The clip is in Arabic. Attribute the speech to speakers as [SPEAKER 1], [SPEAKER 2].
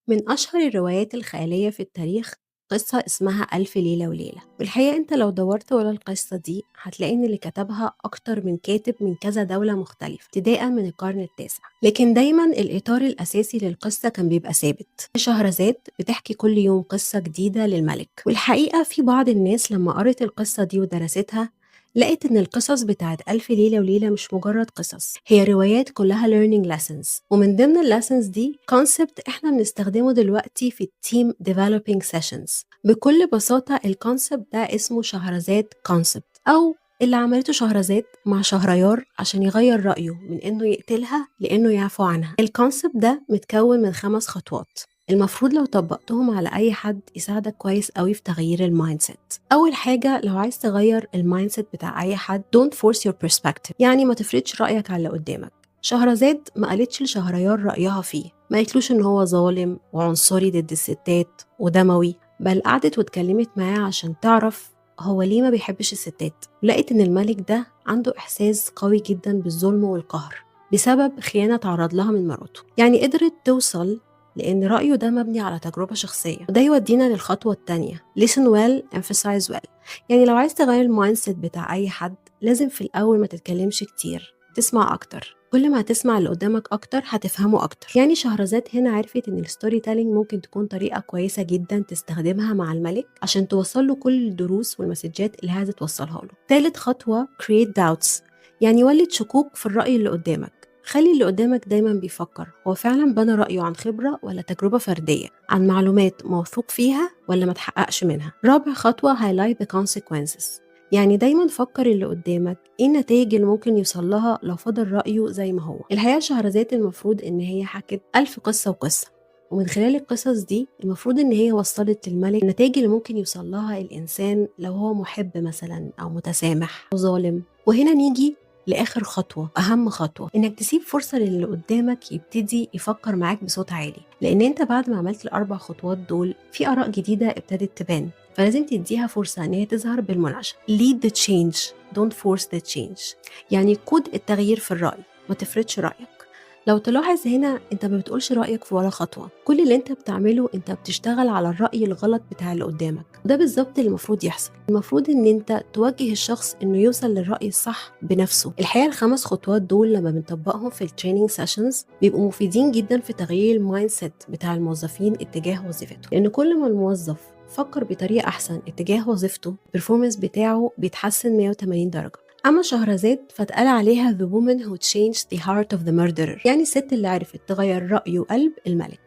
[SPEAKER 1] من أشهر الروايات الخيالية في التاريخ قصة اسمها ألف ليلة وليلة. بالحقيقة أنت لو دورت ورا القصة دي هتلاقي إن اللي كتبها أكتر من كاتب من كذا دولة مختلفة ابتداء من القرن التاسع، لكن دايما الإطار الأساسي للقصة كان بيبقى ثابت. شهرزاد بتحكي كل يوم قصة جديدة للملك، والحقيقة في بعض الناس لما قرت القصة دي ودرستها لقيت إن القصص بتاعت ألف ليلة وليلة مش مجرد قصص، هي روايات كلها learning lessons. ومن ضمن الليسنز دي concept إحنا بنستخدمه دلوقتي في التيم developing sessions. بكل بساطة الكونسبت ده اسمه شهرزاد concept، أو اللي عملته شهرزاد مع شهريار عشان يغير رأيه من إنه يقتلها لإنه يعفو عنها. الكونسبت ده متكون من 5 خطوات المفروض لو طبقتهم على أي حد يساعدك كويس قوي في تغيير المايند سيت. أول حاجة، لو عايز تغير المايند سيت بتاع أي حد don't force your perspective، يعني ما تفرضش رأيك على اللي قدامك. شهرزاد ما قالتش لشهريار رأيها فيه، ما قالتلوش إن هو ظالم وعنصري ضد الستات ودموي، بل قعدت واتكلمت معاه عشان تعرف هو ليه ما بيحبش الستات. لقيت إن الملك ده عنده إحساس قوي جدا بالظلم والقهر بسبب خيانة تعرض لها من مراته. يعني قدرت توصل لأن رأيه ده مبني على تجربة شخصية. وده يودينا للخطوة التانية listen well emphasize well. يعني لو عايز تغير المايند سيت بتاع أي حد لازم في الأول ما تتكلمش كتير، تسمع أكتر. كل ما هتسمع اللي قدامك أكتر هتفهمه أكتر. يعني شهرزاد هنا عرفت إن الستوري تيلينج ممكن تكون طريقة كويسة جدا تستخدمها مع الملك عشان توصل له كل الدروس والمسجات اللي عايزة توصلها له. تالت خطوة create doubts، يعني ولد شكوك في الرأي اللي قدامك. خلي اللي قدامك دايما بيفكر هو فعلا بنى رأيه عن خبرة ولا تجربة فردية، عن معلومات موثوق فيها ولا ما تحققش منها. رابع خطوة highlight the consequences، يعني دايما فكر اللي قدامك ايه النتائج اللي ممكن يوصل لها لو فضل رأيه زي ما هو. الحقيقة شهرزاد المفروض ان هي حكت 1000 قصة وقصة، ومن خلال القصص دي المفروض ان هي وصلت للملك النتائج اللي ممكن يوصل لها الانسان لو هو محب مثلا او متسامح او ظالم. وهنا نيجي لآخر خطوة، أهم خطوة، إنك تسيب فرصة للي قدامك يبتدي يفكر معاك بصوت عالي، لأن أنت بعد ما عملت الأربع خطوات دول في آراء جديدة ابتدت تبان، فلازم تديها فرصة إن هي تظهر بالمناقشة. lead the change don't force the change، يعني قود التغيير في الرأي، ما تفرضش رأيك. لو تلاحظ هنا انت ما بتقولش رأيك في ولا خطوة، كل اللي انت بتعمله انت بتشتغل على الرأي الغلط بتاع اللي قدامك. وده بالظبط اللي المفروض يحصل. المفروض ان انت توجه الشخص انه يوصل للرأي الصح بنفسه. الحقيقة ال5 خطوات دول لما بنطبقهم في التريننج سيشنز بيبقوا مفيدين جدا في تغيير المايند سيت بتاع الموظفين اتجاه وظيفته، لان كل ما الموظف فكر بطريقة احسن اتجاه وظيفته البرفورمانس بتاعه بيتحسن 180 درجة. أما شهرزاد فاتقال عليها the woman who changed the heart of the murderer، يعني الست اللي عرفت تغير رأي وقلب الملك.